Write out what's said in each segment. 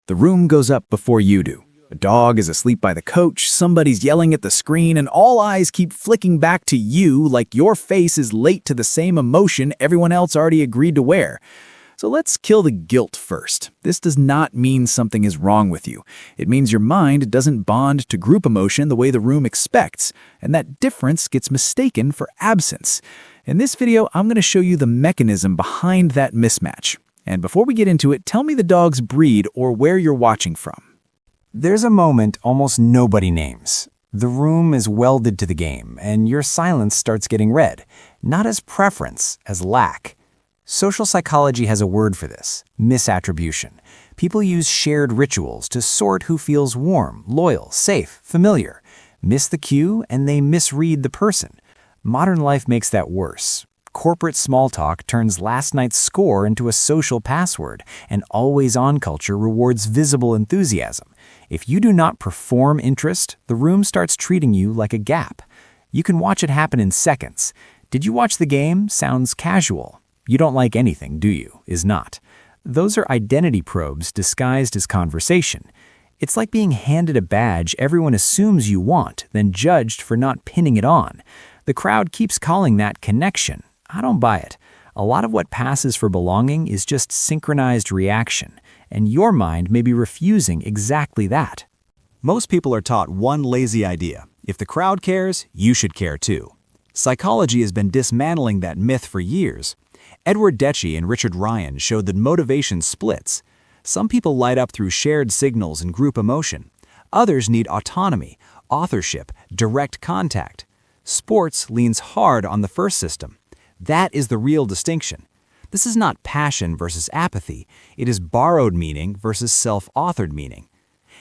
The room goes up before you do. A dog is asleep by the couch, somebody's yelling at the screen, and all eyes keep flicking back to you like your face is late to the same emotion everyone else already agreed to wear. So let's kill the guilt first. This does not mean something is wrong with you. It means your mind doesn't bond to group emotion the way the room expects, and that difference gets mistaken for absence. In this video, I'm going to show you the mechanism behind that mismatch. And before we get into it, tell me the dog's breed or where you're watching from. There's a moment almost nobody names. The room is welded to the game, and your silence starts getting read, not as preference, as lack. Social psychology has a word for this: misattribution. People use shared rituals to sort who feels warm, loyal, safe, familiar. Miss the cue, and they misread the person. Modern life makes that worse. Corporate small talk turns last night's score into a social password, and always-on culture rewards visible enthusiasm. If you do not perform interest, the room starts treating you like a gap. You can watch it happen in seconds. Did you watch the game? Sounds casual. You don't like anything, do you? Is not. Those are identity probes disguised as conversation. It's like being handed a badge everyone assumes you want, then judged for not pinning it on. The crowd keeps calling that connection. I don't buy it. A lot of what passes for belonging is just synchronized reaction, and your mind may be refusing exactly that. Most people are taught one lazy idea: if the crowd cares, you should care too. Psychology has been dismantling that myth for years. Edward Deci and Richard Ryan showed that motivation splits. Some people light up through shared signals and group emotion. Others need autonomy, authorship, direct contact. Sports leans hard on the first system. That is the real distinction. This is not passion versus apathy. It is borrowed meaning versus self-authored meaning.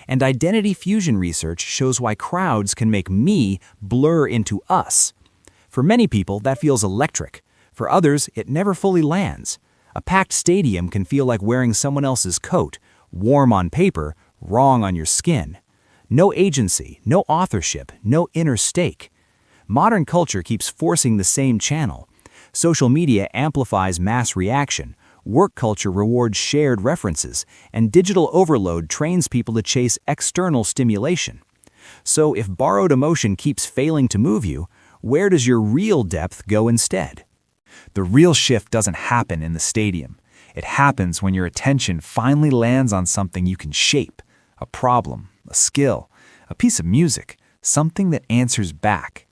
And identity fusion research shows why crowds can make me blur into us. For many people, that feels electric. For others, it never fully lands. A packed stadium can feel like wearing someone else's coat, warm on paper, wrong on your skin. No agency, no authorship, no inner stake. Modern culture keeps forcing the same channel. Social media amplifies mass reaction, work culture rewards shared references, and digital overload trains people to chase external stimulation. So if borrowed emotion keeps failing to move you, where does your real depth go instead? The real shift doesn't happen in the stadium. It happens when your attention finally lands on something you can shape: a problem, a skill, a piece of music, something that answers back.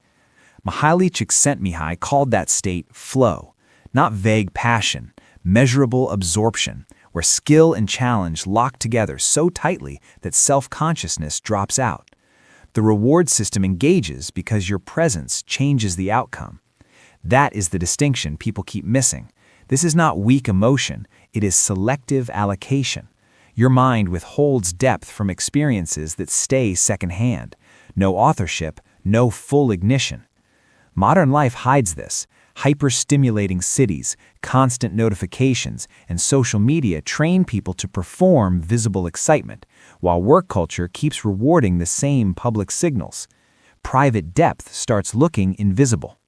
Mihaly Csikszentmihalyi called that state flow, not vague passion, measurable absorption, where skill and challenge lock together so tightly that self-consciousness drops out. The reward system engages because your presence changes the outcome. That is the distinction people keep missing. This is not weak emotion, it is selective allocation. Your mind withholds depth from experiences that stay secondhand. No authorship, no full ignition. Modern life hides this. Hyper-stimulating cities, constant notifications, and social media train people to perform visible excitement, while work culture keeps rewarding the same public signals. Private depth starts looking invisible.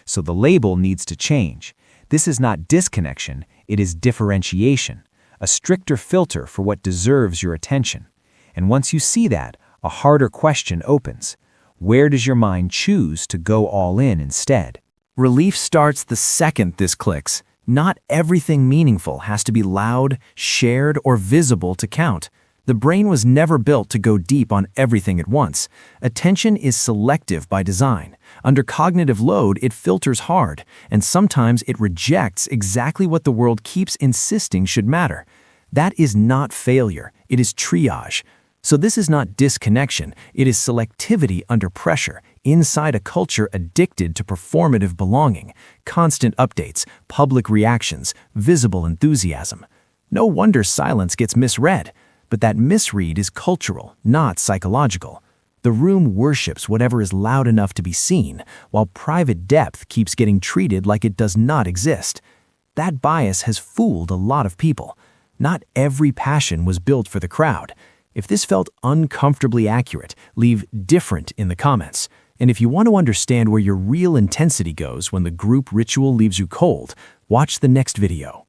So the label needs to change. This is not disconnection, it is differentiation, a stricter filter for what deserves your attention. And once you see that, a harder question opens. Where does your mind choose to go all in instead? Relief starts the second this clicks. Not everything meaningful has to be loud, shared, or visible to count. The brain was never built to go deep on everything at once. Attention is selective by design. Under cognitive load, it filters hard, and sometimes it rejects exactly what the world keeps insisting should matter. That is not failure, it is triage. So this is not disconnection, it is selectivity under pressure, inside a culture addicted to performative belonging, constant updates, public reactions, visible enthusiasm. No wonder silence gets misread. But that misread is cultural, not psychological. The room worships whatever is loud enough to be seen, while private depth keeps getting treated like it does not exist. That bias has fooled a lot of people. Not every passion was built for the crowd. If this felt uncomfortably accurate, leave different in the comments. And if you want to understand where your real intensity goes when the group ritual leaves you cold, watch the next video.